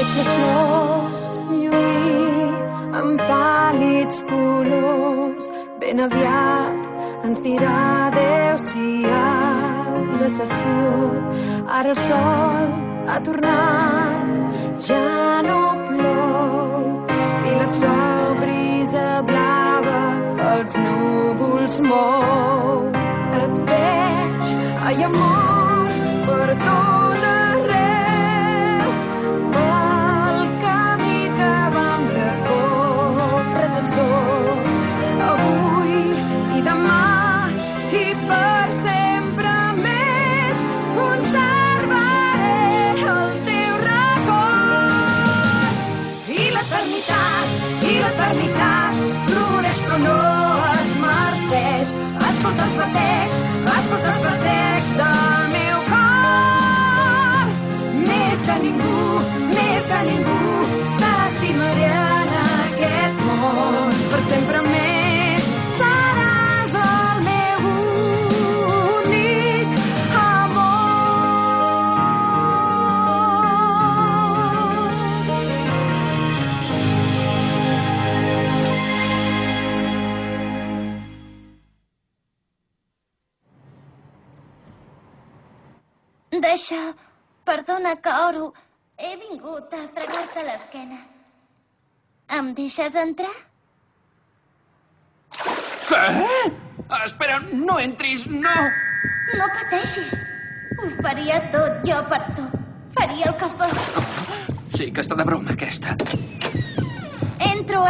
Veig les flors lluir amb pàl·lids colors. Ben aviat ens dirà adéu-siau l'estació. Ara el sol ha tornat, ja no plou, i la suau brisa blava els núvols mou. Et veig, ai amor, per tot arreu, pel camí que vam recórrer tots dos, avui i demà i per sempre més. Conservaré el teu record. I l'eternitat floreix però no es marceix. Escolta els batecs del meu cor. Més que ningú, t'estimaré en aquest món. Per sempre més seràs el meu únic amor. Deixa, perdona, Kaoru. He vingut a fregar-te l'esquena. Em deixes entrar? Què? Espera, no entris, no! No pateixis. Ho faria tot jo per tu. Faria el que fos. Sí que està de broma, aquesta. Entro,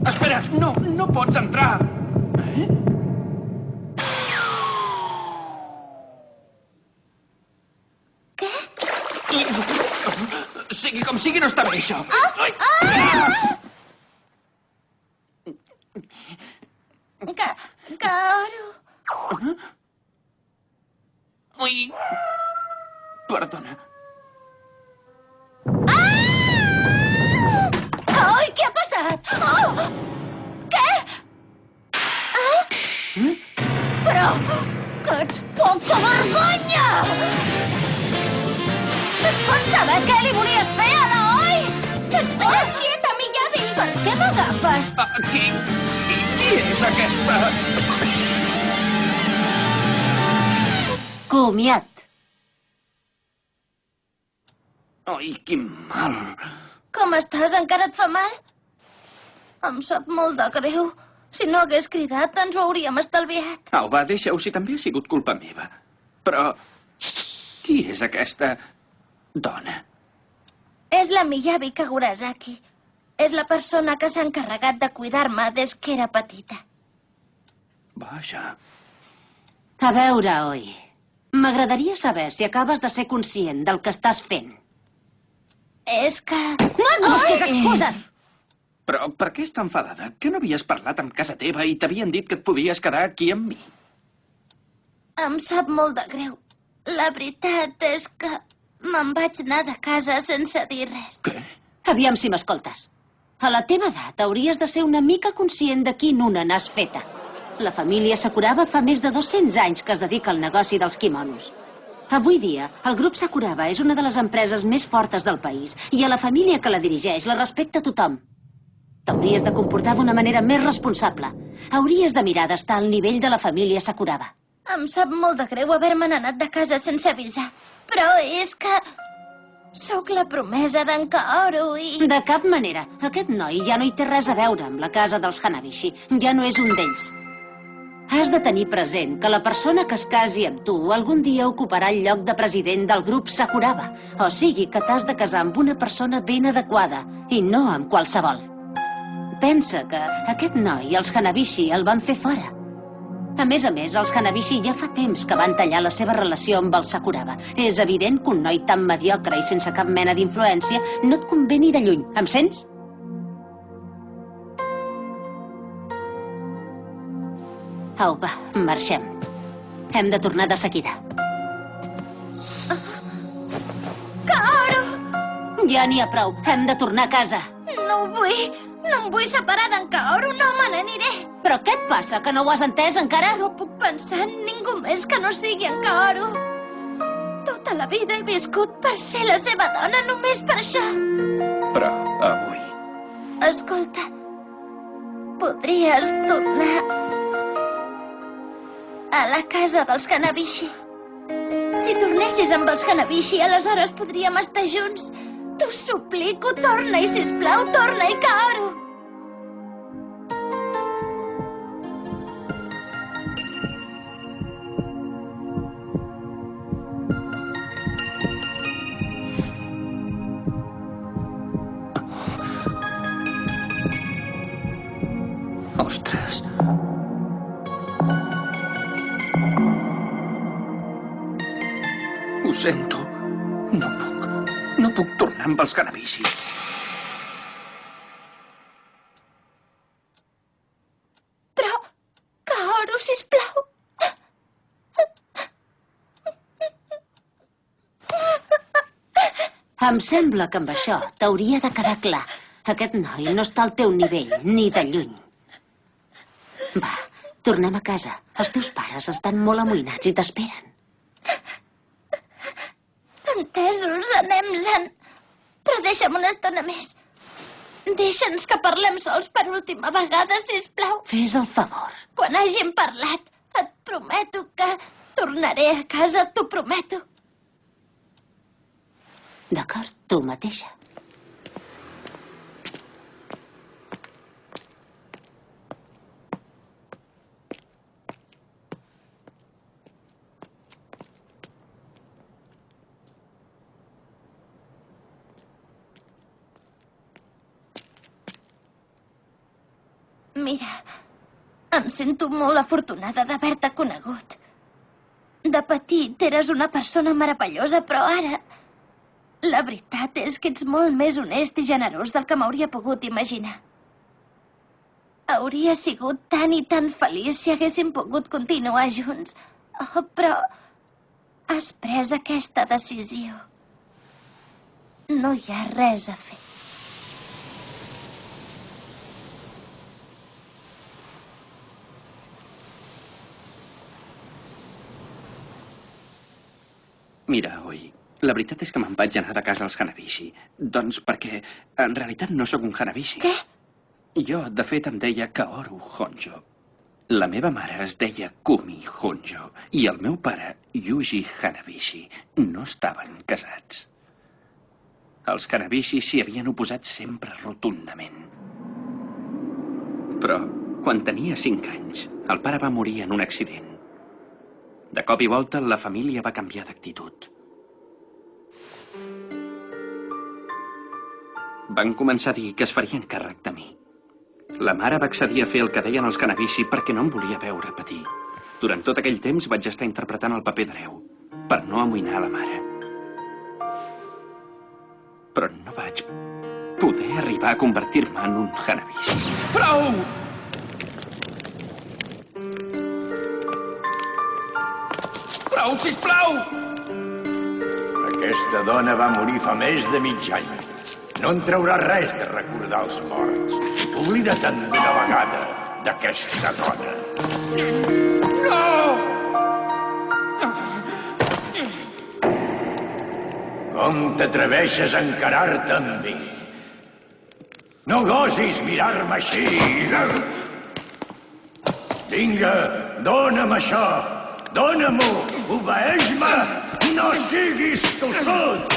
Espera, no pots entrar. Què? Sigui com sigui, no està bé, això. Kaoru. Ui. Perdona. Ai, què ha passat? Oh! Què? Però que ets poca vergonya! Es pot saber què li volies fer a l'Oi? Espera, quieta, Miyabi! Per què m'agafes? Qui és aquesta? Comiat. Ai, quin mal. Com estàs? Encara et fa mal? Em sap molt de greu. Si no hagués cridat, ens ho hauríem estalviat. Au, va, deixa-ho, si també ha sigut culpa meva. Però qui és aquesta dona? És la Miyabi Kagurasaki. És la persona que s'ha encarregat de cuidar-me des que era petita. Vaja. A veure, Oi. M'agradaria saber si acabes de ser conscient del que estàs fent. És que... No et busquis excuses! Però per què està enfadada? Que no havies parlat amb casa teva i t'havien dit que et podies quedar aquí amb mi? Em sap molt de greu. La veritat és que me'n vaig anar de casa sense dir res. Què? Aviam si m'escoltes. A la teva edat hauries de ser una mica conscient de quin una n'has feta. La família Sakuraba fa més de 200 anys que es dedica al negoci dels quimonos. Avui dia, el grup Sakuraba és una de les empreses més fortes del país i a la família que la dirigeix la respecta tothom. T'hauries de comportar d'una manera més responsable. Hauries de mirar d'estar al nivell de la família Sakuraba. Em sap molt de greu haver-me anat de casa sense avisar. Però és que... sóc la promesa d'en Kaoru i... De cap manera. Aquest noi ja no hi té res a veure amb la casa dels Hanabishi. Ja no és un d'ells. Has de tenir present que la persona que es casi amb tu algun dia ocuparà el lloc de president del grup Sakuraba. O sigui que t'has de casar amb una persona ben adequada i no amb qualsevol. Pensa que aquest noi els Hanabishi el van fer fora. A més, els Hanabishi ja fa temps que van tallar la seva relació amb el Sakuraba. És evident que un noi tan mediocre i sense cap mena d'influència no et convé ni de lluny. Em sents? Au, va, marxem. Hem de tornar de seguida. Kaoru! Ja n'hi ha prou. Hem de tornar a casa. No ho vull. No em vull separar d'en Kaoru. No me n'aniré. Però què et passa, que no ho has entès encara? No puc pensar en ningú més que no sigui en Kaoru. Tu Tota la vida he viscut per ser la seva dona, només per això. Però avui... Escolta, podries tornar a la casa dels Hanabishi. Si tornessis amb els Hanabishi, aleshores podríem estar junts. T'ho suplico, torna-hi, sisplau, torna-hi, Kaoru. Ostres. Ho sento. No puc tornar amb els Hanabishi. Però, Kaoru, sisplau. Em sembla que amb això t'hauria de quedar clar. Aquest noi no està al teu nivell, ni de lluny. Va, tornem a casa. Els teus pares estan molt amoïnats i t'esperen. Entesos, anem-se'n. Però deixa'm una estona més. Deixa'ns que parlem sols per última vegada, sisplau. Fes el favor. Quan hàgim parlat, et prometo que tornaré a casa, t'ho prometo. D'acord, tu mateixa. Mira, em sento molt afortunada d'haver-te conegut. De petit eres una persona meravellosa, però ara... La veritat és que ets molt més honest i generós del que m'hauria pogut imaginar. Hauria sigut tan i tan feliç si haguéssim pogut continuar junts. Oh, però has pres aquesta decisió. No hi ha res a fer. Mira, Oi, la veritat és que me'n vaig anar de casa als Hanabishi. Doncs perquè, en realitat, no sóc un Hanabishi. Què? Jo, de fet, em deia Kaoru Honjo. La meva mare es deia Kumi Honjo i el meu pare, Yuji Hanabishi, no estaven casats. Els Hanabishi s'hi havien oposat sempre rotundament. Però, quan tenia 5 anys, el pare va morir en un accident. De cop i volta, la família va canviar d'actitud. Van començar a dir que es farien càrrec de mi. La mare va accedir a fer el que deien els Hanabishi perquè no em volia veure patir. Durant tot aquell temps vaig estar interpretant el paper d'hereu, per no amoïnar la mare. Però no vaig poder arribar a convertir-me en un Hanabishi. Prou! Prou, sisplau! Aquesta dona va morir fa més de mig any. No en traurà res de recordar els morts. Oblida't d'una vegada d'aquesta dona. No! Com t'atreveixes a encarar-te amb mi? No gosis mirar-me així! Vinga, dóna'm això! Dóna-m'ho! Obeeix-me! No siguis tossut!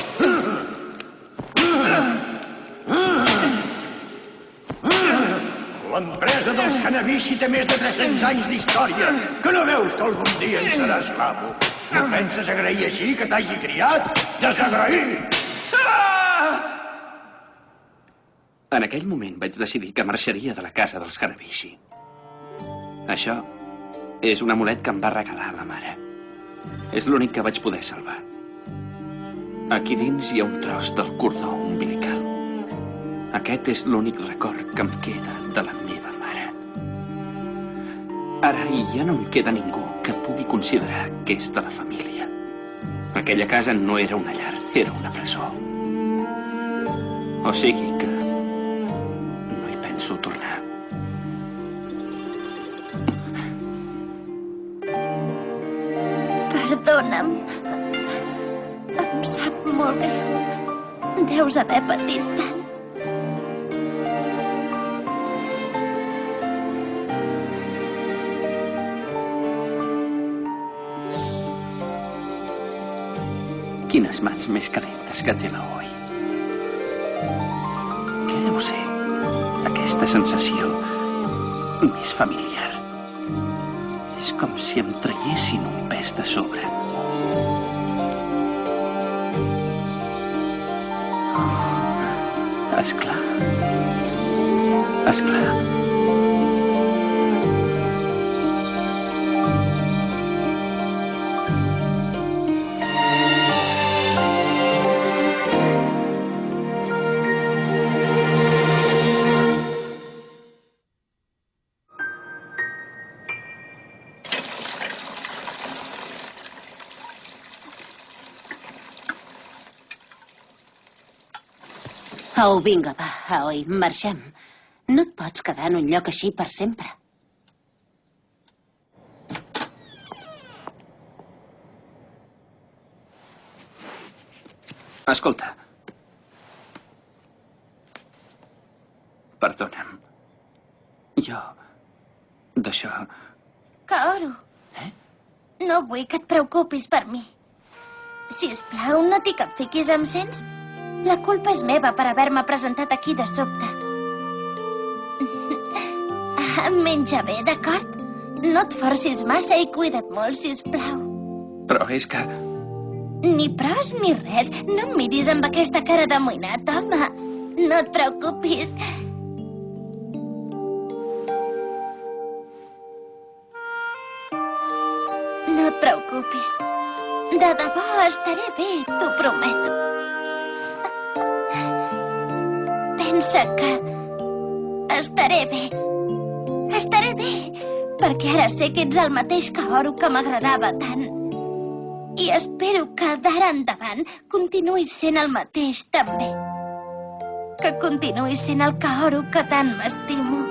L'empresa dels Hanabishi té més de 300 anys d'història. Que no veus que algun dia en seràs l'amo? No penses agrair així que t'hagi criat? Desagraït! En aquell moment vaig decidir que marxaria de la casa dels Hanabishi. Això és un amulet que em va regalar la mare. És l'únic que vaig poder salvar. Aquí dins hi ha un tros del cordó umbilical. Aquest és l'únic record que em queda de la meva mare. Ara ja no em queda ningú que pugui considerar que és de la família. Aquella casa no era una llar, era una presó. O sigui que no hi penso tornar. Perdona'm. Em sap molt greu. Deus haver patit tant. Quines mans més calentes que té l'Oi. Què deu ser? Aquesta sensació més familiar. És com si em traiessin un pes de sobre. Esclar. Esclar. Au, vinga, va, Aoi, marxem. No et pots quedar en un lloc així per sempre. Escolta. Perdona'm. Jo... d'això... Kaoru. No vull que et preocupis per mi. Sisplau, no t'hi capfiquis, em sents? La culpa és meva per haver-me presentat aquí de sobte. Menja bé, d'acord? No et forcis massa i cuida't molt, sisplau. Però és que... Ni pros ni res. No em miris amb aquesta cara d'amoïnat, home. No et preocupis. No et preocupis. De debò estaré bé, t'ho prometo. Pensa que... estaré bé. Estaré bé, perquè ara sé que ets el mateix Kaoru que m'agradava tant. I espero que d'ara endavant continuïs sent el mateix, també. Que continuïs sent el Kaoru que tant m'estimo.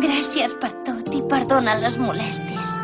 Gràcies per tot i perdona les molèsties.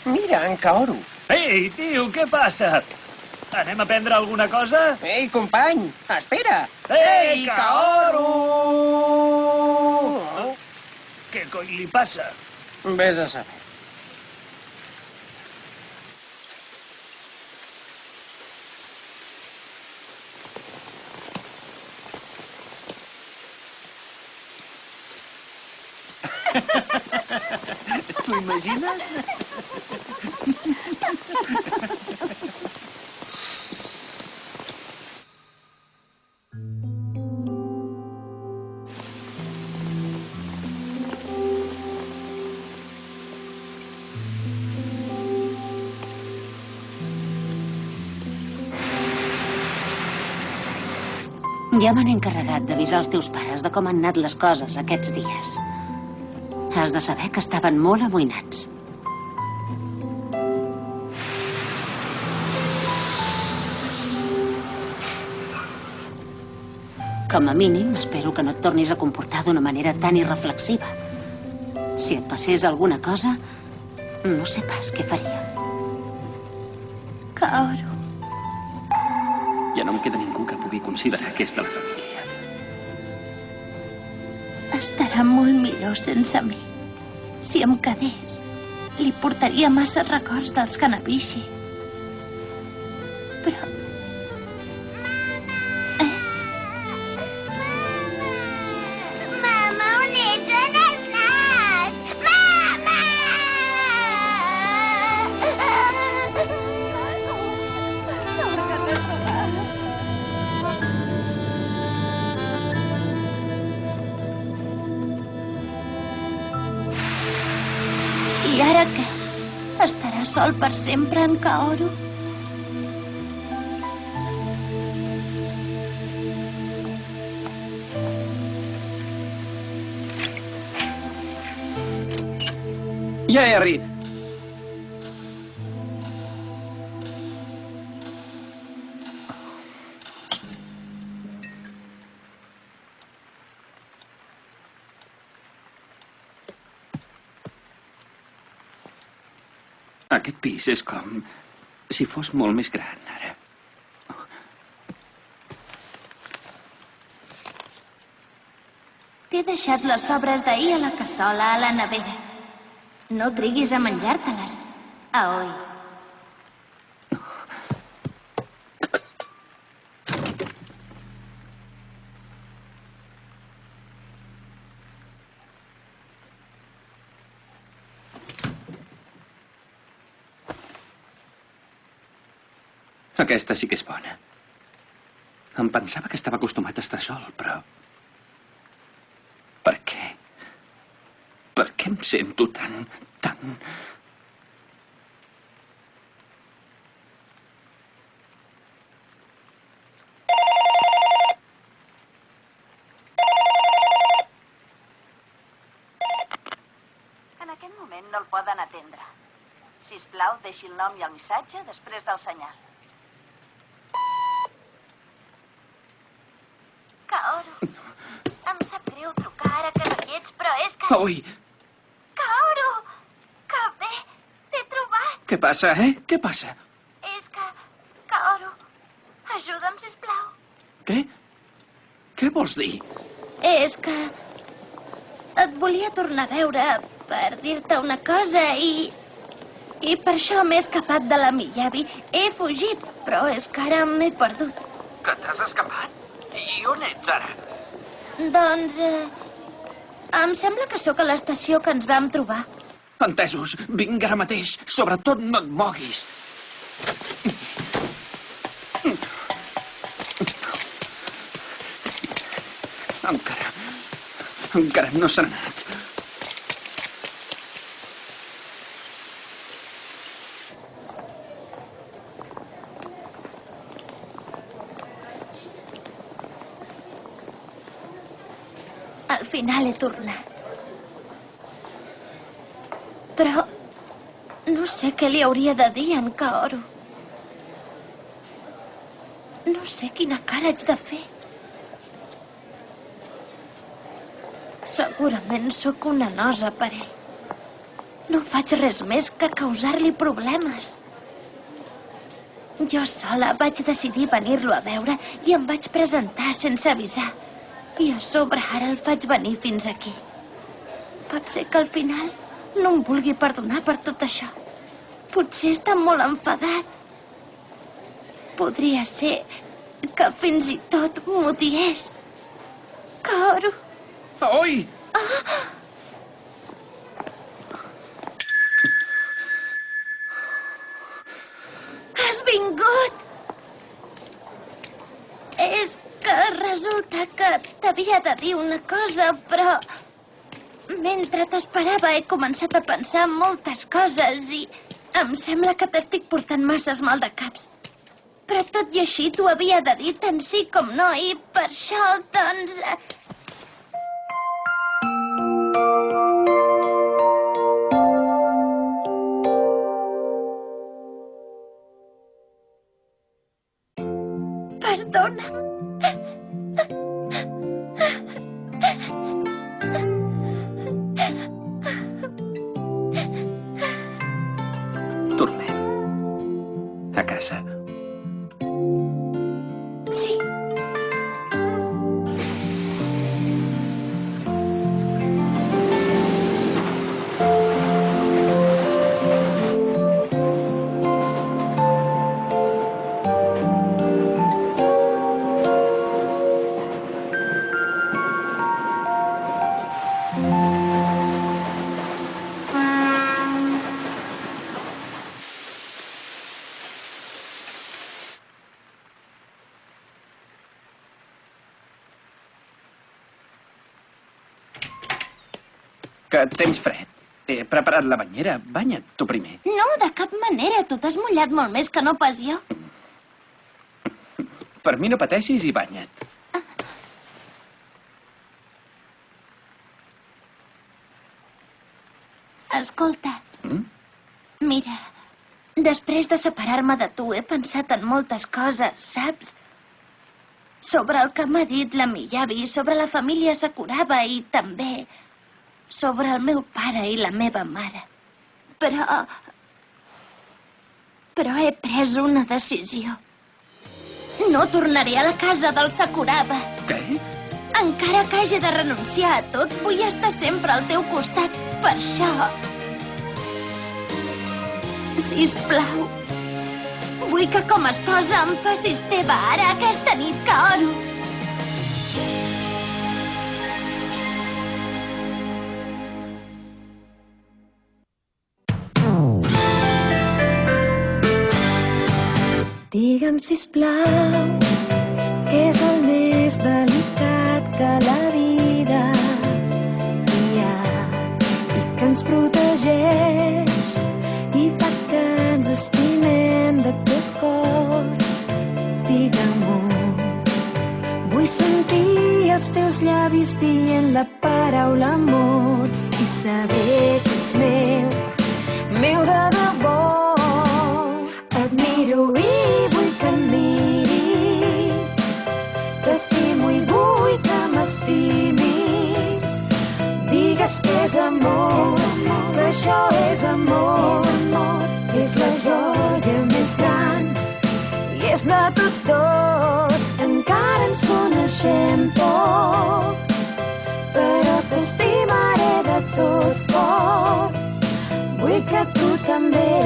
Mira, en Kaoru. Ei, tio, què passa? Anem a prendre alguna cosa? Ei, company, espera. Ei, Kaoru! Què coi li passa? Vés a saber. T'ho imagines? Ja me n'he encarregat d'avisar els teus pares de com han anat les coses aquests dies. Has de saber que estaven molt amoïnats. Com a mínim, espero que no et tornis a comportar d'una manera tan irreflexiva. Si et passés alguna cosa, no sé pas què faria. Kaoru. Ja no em queda ningú que pugui considerar que és de la família. Estarà molt millor sense mi. Si em quedés, li portaria massa records dels Hanabishi. Però... Mama, on ets? On has anat? Mama! ara què? Estarà sol per sempre en Kaoru? Ja he arribat. Aquest pis és com si fos molt més gran, ara. T'he deixat les sobres d'ahir a la cassola a la nevera. No triguis a menjar-te-les, Aoi. Aquesta sí que és bona. Em pensava que estava acostumat a estar sol, però... Per què? Per què em sento tan... En aquest moment no el poden atendre. Sisplau, deixi el nom i el missatge després del senyal. Kaoru, em sap greu trucar ara que no hi ets, però és que... Ui! Kaoru! Que bé! T'he trobat! Què passa, eh? Què passa? És que... Kaoru, ajuda'm, sisplau. Què? Què vols dir? És que... Et volia tornar a veure per dir-te una cosa i per això m'he escapat de la Miyabi. He fugit, però és que ara m'he perdut. Que t'has escapat? I on ets ara? Doncs... em sembla que sóc a l'estació que ens vam trobar. Entesos. Vinc ara mateix. Sobretot no et moguis. Encara no s'ha anat. Al final he tornat. Però no sé què li hauria de dir a en Kaoru. No sé quina cara haig de fer. Segurament sóc una nosa per ell. No faig res més que causar-li problemes. Jo sola vaig decidir venir-lo a veure i em vaig presentar sense avisar. I a sobre ara el faig venir fins aquí. Pot ser que al final no em vulgui perdonar per tot això. Potser està molt enfadat. Podria ser que fins i tot m'odiés. Kaoru. Oi! Has vingut! És que resulta que t'havia de dir una cosa, però... mentre t'esperava he començat a pensar en moltes coses i em sembla que t'estic portant masses mal de caps. Però tot i així t'ho havia de dir tant sí com no i per això, doncs... Perdona'm. Tornem. A casa. Sí. Que tens fred. He preparat la banyera. Banya't, tu primer. No, de cap manera. Tu t'has mullat molt més que no pas jo. Per mi no pateixis i banya't. Escolta. Mira, després de separar-me de tu he pensat en moltes coses, saps? Sobre el que m'ha dit la Miyabi, sobre la família Sakuraba i també sobre el meu pare i la meva mare. Però he pres una decisió. No tornaré a la casa del Sakuraba. Què? Encara que hagi de renunciar a tot, vull estar sempre al teu costat. Per això... Sisplau, vull que com a esposa em facis teva ara aquesta nit, Kaoru. Digue'm, sisplau, què és el més delicat que la vida hi ha i que ens protegeix i fa que ens estimem de tot cor. Digue-m'ho. Vull sentir els teus llavis dient la paraula amor i saber que ets meu de debò. T'admiro i vull que em miris, t'estimo i vull que m'estimis. Digues que és amor, que això és amor, és la joia més gran i és de tots dos. Encara ens coneixem poc, però t'estimaré de tot cor. Vull que tu també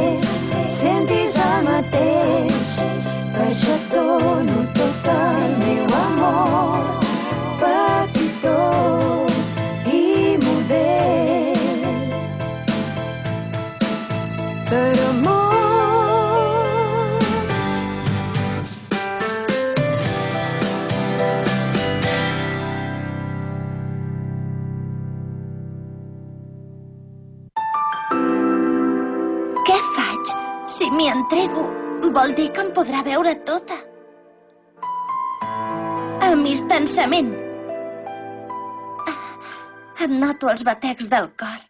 sentis el mateix, per això et dono tot el meu amor, petitó i modest. Però amor. Què faig? Si m'hi entrego, vol dir que em podrà veure tota. Amistançament. Et noto els batecs del cor.